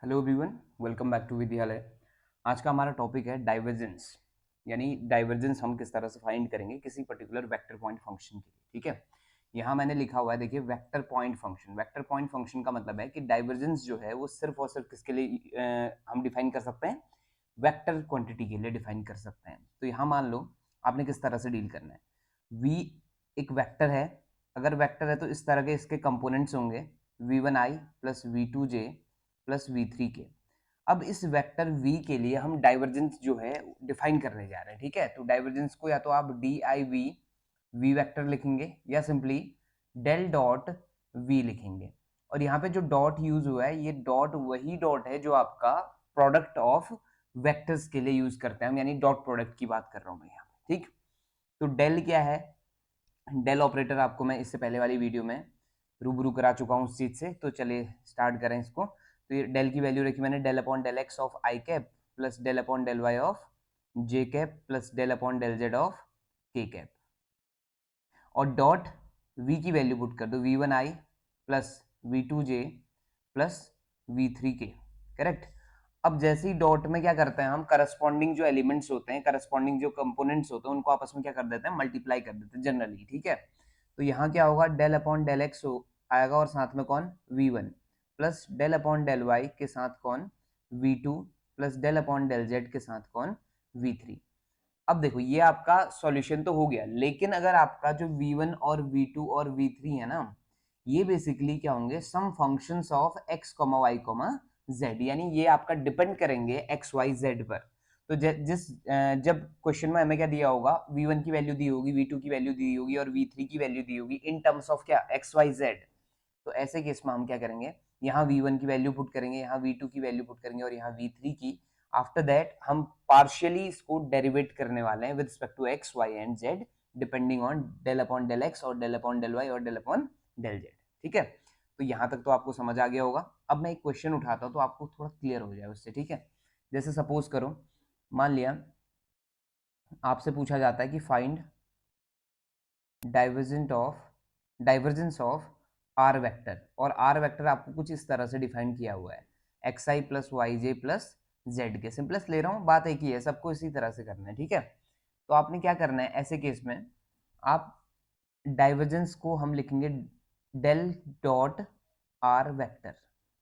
Hello everyone, welcome back to Vidyalaya. आज का हमारा टॉपिक है डाइवर्जेंस। यानी डाइवर्जेंस हम किस तरह से फाइंड करेंगे किसी पर्टिकुलर वेक्टर पॉइंट फंक्शन के लिए। ठीक है, यहाँ मैंने लिखा हुआ है, देखिए, vector point function. Vector point function का मतलब है कि डाइवर्जेंस जो है वो सिर्फ और सिर्फ किसके लिए हम डिफाइन कर सकते हैं, वेक्टर क्वांटिटी के लिए डिफाइन कर सकते हैं। तो यहाँ मान लो आपने किस तरह से डील करना है। v एक वेक्टर है। अगर वेक्टर है तो इस तरह के इसके कंपोनेंट्स होंगे, v1i plus v2j plus v3k। अब इस वेक्टर v के लिए हम डाइवर्जेंस जो है डिफाइन करने जा रहे हैं। ठीक है, तो डाइवर्जेंस को या तो आप D I V v vector लिखेंगे या सिंपली डेल डॉट v लिखेंगे। और यहाँ पे जो डॉट यूज हुआ है, ये डॉट वही डॉट है जो आपका प्रोडक्ट ऑफ वेक्टर्स के लिए यूज करते हैं हम, यानी डॉट प्रोडक्ट की बात कर रहा हूँ मैं यहाँ पे। ठीक, तो डेल क्या है, डेल ऑपरेटर आपको मैं इससे पहले वाली वीडियो में रूबरू करा चुका हूँ उस चीज से। तो चलिए स्टार्ट करें इसको। तो ये डेल की वैल्यू रखी मैंने, del upon del x of i cap plus del upon del y of j cap plus del upon del z of k cap. और डॉट v की वैल्यू पुट कर दो, v1i plus v2j plus v3k। Correct. अब जैसे ही dot में क्या करते हैं हम, करस्पॉन्डिंग जो एलिमेंट्स होते हैं, करस्पॉन्डिंग जो कंपोनेंट्स होते हैं, उनको आपस में क्या कर देते हैं, मल्टीप्लाई कर देते हैं जनरली। ठीक है, तो यहाँ क्या होगा, डेल अपॉन डेल एक्स आएगा और साथ में कौन, v1 plus del upon del y के साथ कौन, v2 plus del upon del z के साथ कौन, v3। अब देखो ये आपका सॉल्यूशन तो हो गया, लेकिन अगर आपका जो v1 और v2 और v3 है ना, ये बेसिकली क्या होंगे, some functions of x, y, z। यानी ये आपका डिपेंड करेंगे x, y, z पर। तो जब क्वेश्चन में हमें क्या दिया होगा, v1 की वैल्यू दी होगी, v2 की वैल्यू दी होगी और v3 की वैल्यू दी होगी इन टर्म्स ऑफ क्या, x, y, z। तो ऐसे केस में हम क्या करेंगे, यहाँ v1 की वैल्यू पुट करेंगे, यहाँ v2 की वैल्यू पुट करेंगे और यहाँ v3 की। आफ्टर दैट हम पार्शियली इसको डेरिवेट करने वाले हैं with respect to x, y and z, depending on del upon del x और डेल अपॉन डेल y और डेल अपॉन डेल z। ठीक है, तो यहाँ तक तो आपको समझ आ गया होगा। अब मैं एक क्वेश्चन उठाता हूँ तो आपको थोड़ा क्लियर हो जाए उससे। ठीक है, जैसे सपोज करो, मान लिया आपसे पूछा जाता है कि find divergent of divergence of r vector, और आर वेक्टर आपको कुछ इस तरह से डिफाइन किया हुआ है, x i plus y j plus z k. Simplest ले रहा हूँ, बात एक ही है, सबको इसी तरह से करना है। ठीक है, तो आपने क्या करना है ऐसे केस में, आप डाइवर्जेंस को हम लिखेंगे डेल डॉट आर वेक्टर।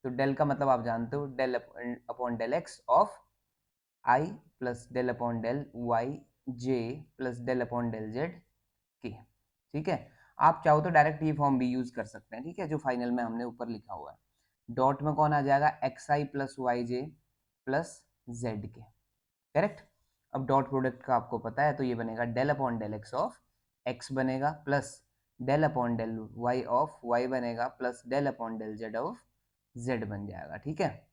तो डेल का मतलब आप जानते हो, del upon del x of i plus del upon del y j plus del upon del z k. ठीक है, आप चाहो तो डायरेक्ट ये फॉर्म भी यूज कर सकते हैं। ठीक है, जो फाइनल में हमने ऊपर लिखा हुआ है, डॉट में कौन आ जाएगा, x i plus y j plus z के। करेक्ट। अब डॉट प्रोडक्ट का आपको पता है, तो ये बनेगा del upon del x of x बनेगा plus del upon del y of y बनेगा plus del upon del z of z बन जाएगा। ठीक है,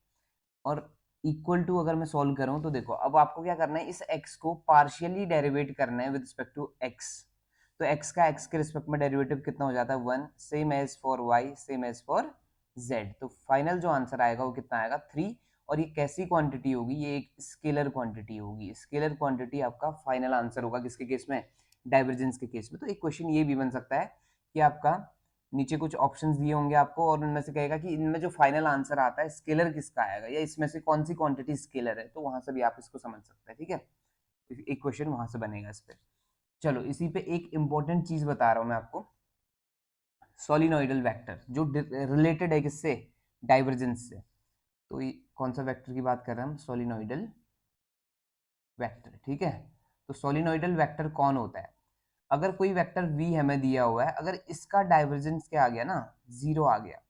और इक्वल टू अगर मैं सॉल्व करूं तो देखो, अब आपको क्या करना है, इस x को पार्शियली डेरिवेट करना है विद रिस्पेक्ट टू x। तो x का x के रिस्पेक्ट में डेरिवेटिव कितना हो जाता है, 1, same as for y, same as for z। तो फाइनल जो आंसर आएगा वो कितना आएगा, 3। और ये कैसी क्वांटिटी होगी, ये एक स्केलर क्वांटिटी होगी। स्केलर क्वांटिटी आपका फाइनल आंसर होगा किसके केस में, डाइवर्जेंस के केस में। तो एक क्वेश्चन ये भी बन सकता है कि आपका नीचे कुछ ऑप्शंस दिए होंगे आपको और उनमें से कहेगा कि इनमें जो फाइनल आंसर आता है स्केलर किसका आएगा, या इसमें से कौन सी क्वांटिटी स्केलर है। तो वहां से भी आप इसको समझ सकते हैं। ठीक है, एक क्वेश्चन वहां से बनेगा इस पे। चलो इसी पे एक इंपॉर्टेंट चीज बता रहा हूं मैं आपको, सोलिनोइडल वेक्टर जो रिलेटेड है किससे, डाइवर्जेंस से। तो ये कौन सा वेक्टर की बात कर रहे हैं हम, सोलिनोइडल वेक्टर। ठीक है, तो सोलिनोइडल वेक्टर कौन होता है, अगर कोई वेक्टर v हमें दिया हुआ है, अगर इसका डाइवर्जेंस क्या आ गया ना, जीरो आ गया,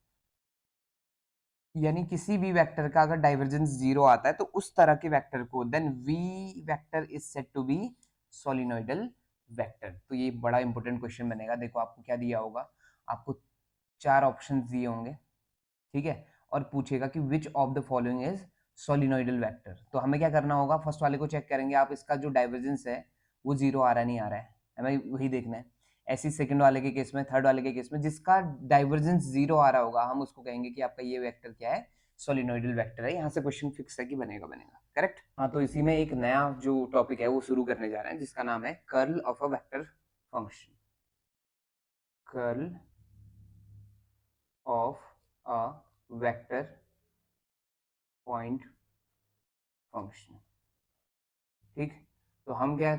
यानी किसी भी वेक्टर का अगर डाइवर्जेंस जीरो आता है तो उस तरह के वेक्टर को then v vector is said to be solenoidal vector. तो ये बड़ा इंपॉर्टेंट क्वेश्चन बनेगा। देखो आपको क्या दिया होगा, आपको चार ऑप्शंस दिए होंगे। ठीक है, और पूछेगा कि which of the following is सोलिनोइडल vector. तो हमें क्या करना होगा, फर्स्ट वाले को चेक करेंगे आप, इसका जो डाइवर्जेंस है वो जीरो आ रहा है नहीं आ रहा है, हमें वही देखना है। ऐसी सेकंड वाले के केस में, थर्ड वाले के केस में जिसका डाइवर्जेंस जीरो आ रहा होगा, हम उसको कहेंगे कि आपका ये वेक्टर क्या है, सोलिनोइडल वेक्टर है। यहाँ से क्वेश्चन फिक्स है कि बनेगा बनेगा। करेक्ट। हाँ, तो इसी में एक नया जो टॉपिक है वो शुरू करने जा रहे हैं जिसका नाम है curl of a vector function. Curl of a vector point function. ठीक, तो हम क्या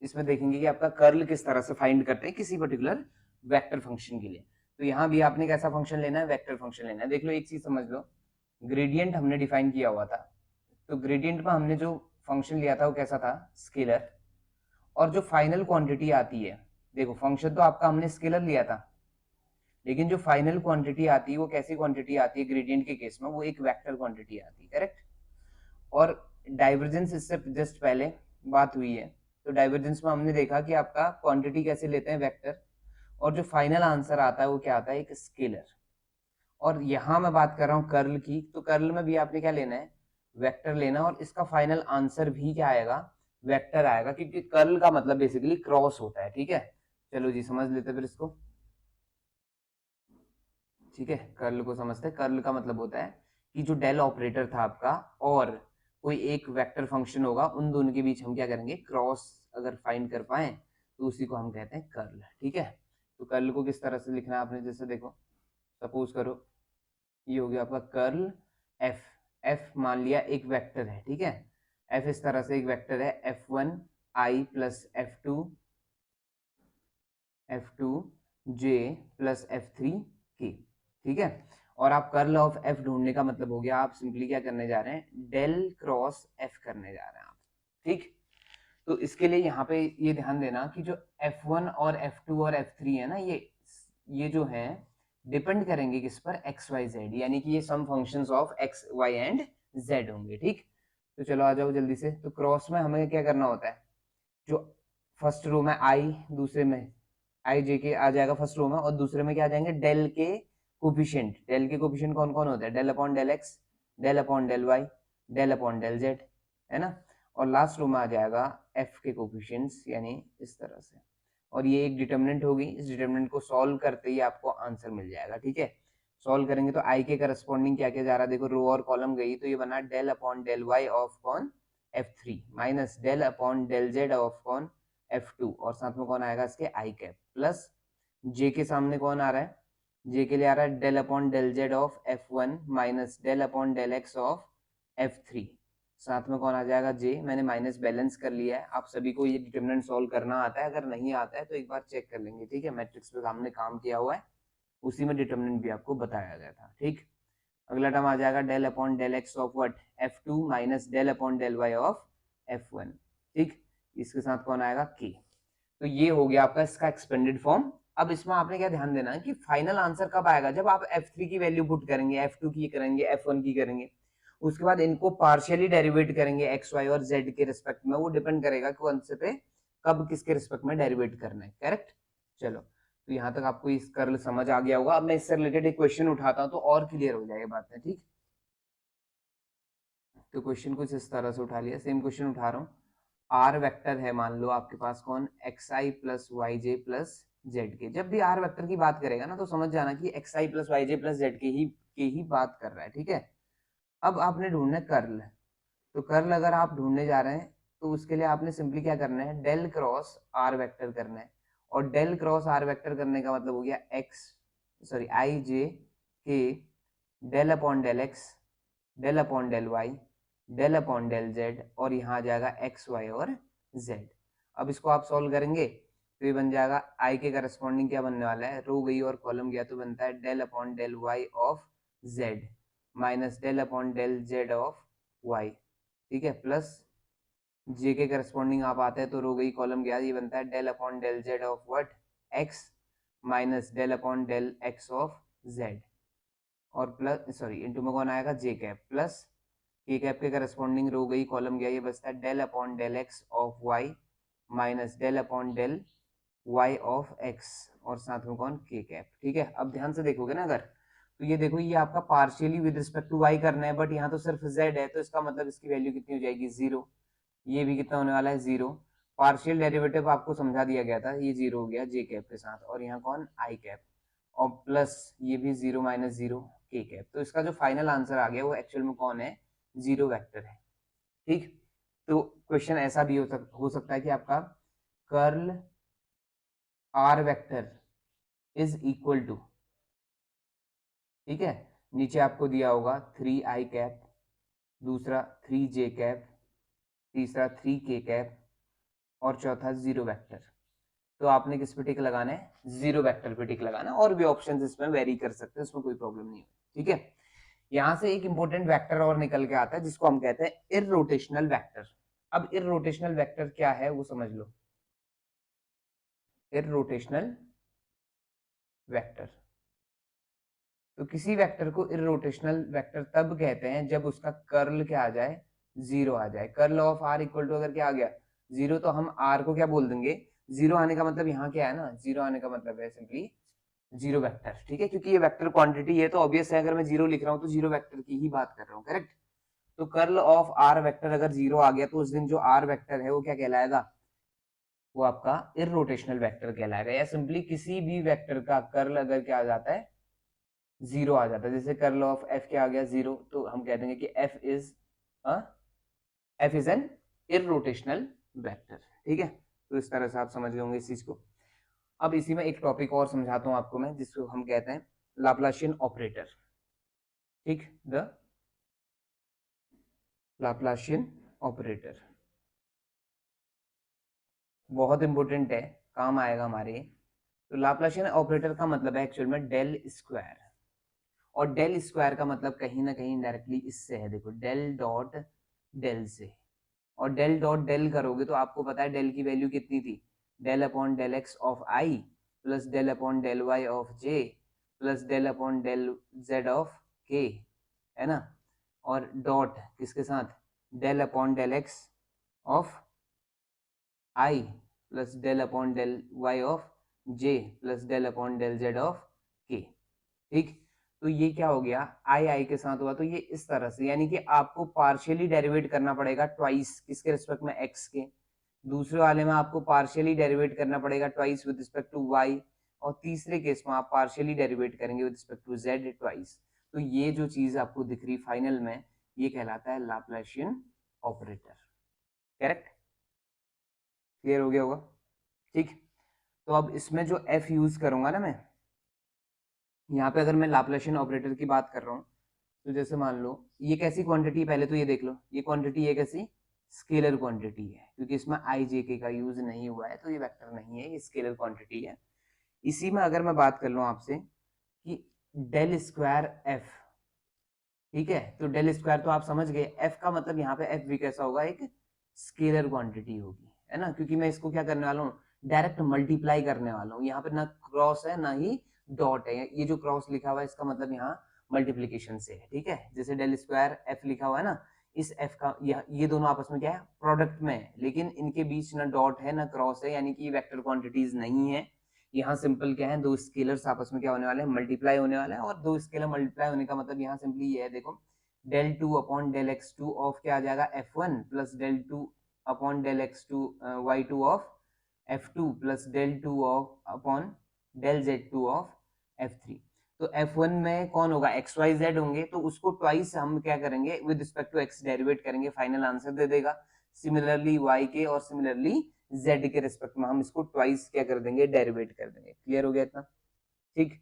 इसमें देखेंगे कि आपका कर्ल किस तरह से फाइंड करते हैं किसी पर्टिकुलर वेक्टर फंक्शन के लिए। तो यहाँ भी आपने कैसा फंक्शन लेना है, वेक्टर फंक्शन लेना है। देख लो एक चीज समझ लो, ग्रेडियंट हमने डिफाइन किया हुआ था, तो ग्रेडियंट में हमने जो फंक्शन लिया था वो कैसा था, स्केलर। और जो फाइनल क्वांटिटी आती है, देखो फंक्शन तो आपका हमने स्केलर लिया था, लेकिन जो फाइनल क्वांटिटी आती है वो कैसी क्वांटिटी आती है ग्रेडियंट के केस में, वो एक वेक्टर क्वांटिटी आती है, करेक्ट। और डाइवर्जेंस इससे जस्ट पहले बात हुई है, तो डाइवर्जेंस में हमने देखा कि आपका क्वांटिटी कैसे लेते हैं, वेक्टर, और जो फाइनल आंसर आता है वो क्या आता है, एक स्केलर। और यहाँ मैं बात कर रहा हूँ कर्ल की, तो कर्ल में भी आपने क्या लेना है, वेक्टर लेना, और इसका फाइनल आंसर भी क्या आएगा, वेक्टर आएगा, क्योंकि कर्ल का मतलब बेसिकली क्रॉस होता है। ठीक है, चलो जी समझ लेते फिर इसको। ठीक है, कर्ल को समझते हैं। कर्ल का मतलब होता है कि जो डेल ऑपरेटर था आपका और कोई एक वेक्टर फंक्शन होगा, उन दोनों के बीच हम क्या करेंगे, क्रॉस अगर फाइंड कर पाए तो उसी को हम कहते हैं कर्ल। ठीक है, तो कर्ल को किस तरह से लिखना है आपने, जैसे देखो सपोज करो ये हो गया आपका कर्ल एफ। एफ मान लिया एक वेक्टर है, ठीक है, एफ इस तरह से एक वेक्टर है, F1 I plus F2 J plus F3 K। ठीक है, और आप कर्ल ऑफ एफ ढूंढने का मतलब हो गया, आप सिंपली क्या करने जा रहे हैं, डेल क्रॉस एफ करने जा रहे हैं आप। ठीक, तो इसके लिए यहाँ पे ये ध्यान देना कि जो F1 और F2 और F3 है ना, ये जो है डिपेंड करेंगे किस पर, एक्स वाई जेड, यानी कि ये some functions of x y and z होंगे। ठीक, तो चलो आ जाओ जल्दी से। तो क्रॉस में हमें क्या करना होता है, जो फर्स्ट रो में आई, दूसरे में आई जे के आ जाएगा फर्स्ट रो में, और दूसरे में क्या आ जाएंगे, डेल के कोफिशिएंट। डेल के कोफिशिएंट कौन कौन होते हैं, del upon del x, del upon del y, del upon del z, है ना। और लास्ट रो में आ जाएगा एफ के कोफिशिएंट्स, यानी इस तरह से। और ये एक डिटर्मिनेंट होगी, इस डिटर्मिनेंट को सॉल्व करते ही आपको आंसर मिल जाएगा। ठीक है, सॉल्व करेंगे तो आई के करस्पॉन्डिंग क्या क्या जा रहा है, देखो रो और कॉलम गई, तो ये बना del upon del y of कौन, F3 minus del upon del z of कौन, F2, और साथ में कौन आएगा इसके, आई कैप, प्लस जे के सामने कौन आ रहा है, जे के लिए आ रहा है del upon del z of F1 minus del upon del x of F3, साथ में कौन आ जाएगा, जे। मैंने माइनस बैलेंस कर लिया है। आप सभी को ये डिटरमिनेंट सॉल्व करना आता है, अगर नहीं आता है तो एक बार चेक कर लेंगे। ठीक है, मैट्रिक्स पे हमने काम किया हुआ है, उसी में डिटरमिनेंट भी आपको बताया गया था। ठीक, अगला टर्म आ जाएगा del upon del x of what, F2 minus del upon del y of F1। ठीक, इसके साथ कौन आएगा, के। तो ये हो गया आपका इसका एक्सपेंडेड फॉर्म। अब इसमें आपने क्या ध्यान देना है कि फाइनल आंसर कब आएगा, जब आप F3 की वैल्यू पुट करेंगे, F2 की करेंगे, F1 की करेंगे, उसके बाद इनको पार्शियली डेरिवेट करेंगे एक्स वाई और जेड के रिस्पेक्ट में। वो डिपेंड करेगा कौन से पे कब किसके रिस्पेक्ट में डेरिवेट करना है, करेक्ट। चलो, तो यहाँ तक आपको इस कर्ल समझ आ गया होगा। अब मैं इससे रिलेटेड एक क्वेश्चन उठाता हूँ तो और क्लियर हो जाएगी बातें। ठीक, तो क्वेश्चन कुछ इस तरह से उठा लिया, सेम क्वेश्चन उठा रहा हूँ। आर वेक्टर है मान लो आपके पास कौन, x i plus y j plus z के। जब भी आर वेक्टर की बात करेगा ना, तो समझ जाना कि x i plus y j plus z के ही बात कर रहा है। ठीक है, अब आपने ढूंढना है कर्ल। तो कर्ल अगर आप ढूंढने जा रहे हैं तो उसके लिए आपने सिंपली क्या करना है, डेल क्रॉस आर वेक्टर करना है। और डेल क्रॉस आर वेक्टर करने का मतलब हो गया x, sorry i j k del upon del x, del upon del y, del upon del z, और यहाँ आ जाएगा एक्स वाई और जेड। अब इसको आप सॉल्व करेंगे तो ये बन जाएगा, आई के करस्पॉन्डिंग क्या बनने वाला है, रो गई और कॉलम गया, तो बनता है del upon del y of z minus del upon del z of y. ठीक है, प्लस जे के करस्पॉन्डिंग आप आते हैं तो रो गई कॉलम गया, ये बनता है del upon del z of what, x minus del upon del x of z, और प्लस सॉरी इंटू में कौन आएगा, j cap, plus k cap के करस्पॉन्डिंग रो गई कॉलम गया, ये बचता है del upon del x of y minus del upon del y of x, और साथ में कौन, के कैप। ठीक है, अब ध्यान से देखोगे ना अगर, तो ये देखो ये आपका partially with respect to y करना है, बट यहाँ तो सिर्फ जेड है, तो इसका मतलब इसकी वैल्यू कितनी हो जाएगी, जीरो। ये भी कितना होने वाला है, जीरो। पार्शियल डेरिवेटिव आपको समझा दिया गया था, ये जीरो हो गया जे कैप के साथ, और यहाँ कौन, आई कैप, और प्लस ये भी जीरो माइनस जीरो, के कैप। तो इसका जो फाइनल आंसर आ गया वो एक्चुअल में कौन है, जीरो वेक्टर है। ठीक, तो क्वेश्चन ऐसा भी हो सकता है कि आपका curl r vector is equal to, ठीक है, नीचे आपको दिया होगा 3 आई कैप दूसरा 3j कैप, तीसरा 3k कैप और चौथा जीरो वेक्टर। तो आपने किस पे टिक लगाना है? जीरो वेक्टर पे टिक लगाना है। और भी ऑप्शंस इसमें वेरी कर सकते हैं, उसमें कोई प्रॉब्लम नहीं है। ठीक है, यहां से एक इंपॉर्टेंट वेक्टर और निकल के आता है जिसको हम कहते हैं इररोटेशनल वेक्टर। अब इररोटेशनल वेक्टर क्या है वो समझ लो। इररोटेशनल वेक्टर, तो किसी वेक्टर को इररोटेशनल वेक्टर तब कहते हैं जब उसका कर्ल क्या आ जाए? जीरो आ जाए। Curl of r equal to अगर क्या आ गया? जीरो, तो हम आर को क्या बोल देंगे? जीरो आने का मतलब यहाँ क्या है ना, जीरो आने का मतलब है सिंपली जीरो वेक्टर। ठीक है, क्योंकि ये वेक्टर क्वांटिटी है तो ऑब्वियस है अगर मैं जीरो लिख रहा हूँ तो जीरो वेक्टर की ही बात कर रहा हूँ, करेक्ट। तो कर्ल ऑफ आर वेक्टर अगर जीरो आ गया तो उस दिन जो आर वेक्टर है वो क्या कहलाएगा? वो आपका इररोटेशनल वेक्टर कहलाएगा। या सिंपली किसी भी वेक्टर का कर्ल अगर क्या आ जाता है? जीरो आ जाता है। जैसे कर्ल ऑफ एफ क्या आ गया? जीरो, तो हम कह देंगे कि एफ इज एन इररोटेशनल वेक्टर। ठीक है, तो इस तरह से आप समझ गए होंगे इस चीज को। अब इसी में एक टॉपिक और समझाता हूं आपको मैं, जिसको हम कहते हैं लाप्लाशियन ऑपरेटर। ठीक, द लाप्लाशियन ऑपरेटर बहुत इंपॉर्टेंट है, काम आएगा हमारे। तो लाप्लाशियन ऑपरेटर का मतलब है एक्चुअल में डेल स्क्वायर, और डेल स्क्वायर का मतलब कहीं ना कहीं डायरेक्टली इससे है। देखो, डेल डॉट डेल से, और डेल डॉट डेल करोगे तो आपको पता है डेल की वैल्यू कितनी थी? Del upon del x of i plus del upon del y of j plus del upon del z of k, है ना। और डॉट किसके साथ? Del upon del x of i plus del upon del y of j plus del upon del z of k. ठीक, तो ये क्या हो गया? आई आई के साथ हुआ तो ये इस तरह से, यानी कि आपको पार्शियली डेरिवेट करना पड़ेगा ट्वाइस किसके रिस्पेक्ट में? एक्स के। दूसरे वाले में आपको पार्शियली डेरिवेट करना पड़ेगा twice with respect to y, और तीसरे केस में आप पार्शियली डेरिवेट करेंगे with respect to z twice. तो ये जो चीज आपको दिख रही फाइनल में, ये कहलाता है लाप्लाशियन ऑपरेटर। करेक्ट, क्लियर हो गया होगा। ठीक, तो अब इसमें जो एफ यूज करूंगा ना मैं, यहाँ पे अगर मैं लाप्लाशियन ऑपरेटर की बात कर रहा हूँ, तो जैसे मान लो ये कैसी क्वांटिटी, पहले तो ये देख लो, ये क्वांटिटी है कैसी? स्केलर क्वांटिटी है, क्योंकि इसमें आई जे के का यूज नहीं हुआ है तो ये वेक्टर नहीं है, ये स्केलर क्वांटिटी है। इसी में अगर मैं बात कर लूँ आपसे कि डेल स्क्वायर एफ, ठीक है, तो डेल स्क्वायर तो आप समझ गए, एफ का मतलब यहाँ पे एफ भी कैसा होगा? एक स्केलर क्वांटिटी होगी, है ना, क्योंकि मैं इसको क्या करने वाला हूँ? डायरेक्ट मल्टीप्लाई करने वाला हूँ। यहाँ पे ना क्रॉस है ना ही डॉट है, ये जो क्रॉस लिखा हुआ है इसका मतलब यहाँ मल्टीप्लीकेशन से है। ठीक है, जैसे डेल स्क्वायर एफ लिखा हुआ है ना, इस एफ का ये दोनों आपस में क्या है? प्रोडक्ट में है, लेकिन इनके बीच ना डॉट है ना क्रॉस है, यानी कि ये वेक्टर क्वांटिटीज नहीं है। यहाँ सिंपल क्या है? दो स्केलर्स आपस में क्या होने वाले हैं? मल्टीप्लाई होने वाला है। और दो स्केलर मल्टीप्लाई होने का मतलब यहाँ सिंपली ये है, देखो, del two upon del x two of क्या आ जाएगा? F one plus del two upon del x two y two of f two plus del two of upon del z two of f three. तो f one में कौन होगा? X Y Z होंगे, तो उसको ट्वाइस हम क्या करेंगे? With respect to x derivate करेंगे, फाइनल आंसर दे देगा। सिमिलरली वाई के और सिमिलरली जेड के रिस्पेक्ट में हम इसको ट्वाइस क्या कर देंगे? डेरिवेट कर देंगे। क्लियर हो गया इतना? ठीक,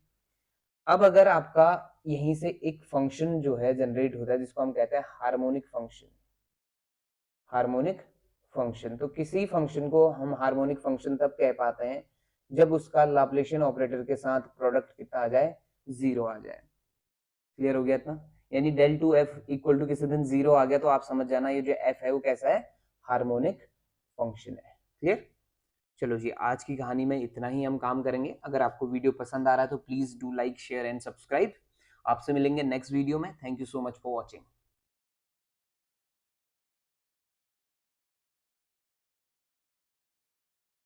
अब अगर आपका यहीं से एक फंक्शन जो है जनरेट होता है जिसको हम कहते हैं हार्मोनिक फंक्शन। हार्मोनिक फंक्शन, तो किसी फंक्शन को हम हार्मोनिक फंक्शन तब कह पाते हैं जब उसका लाप्लाशियन ऑपरेटर के साथ प्रोडक्ट कितना आ जाए? जीरो आ जाए। क्लियर हो गया इतना? यानी del two f equal to किसी दिन जीरो आ गया तो आप समझ जाना ये जो एफ है वो कैसा है? हार्मोनिक फंक्शन है। क्लियर? चलो जी, आज की कहानी में इतना ही हम काम करेंगे। अगर आपको वीडियो पसंद आ रहा है तो please do like share and subscribe. आपसे मिलेंगे नेक्स्ट वीडियो में। Thank you so much for watching.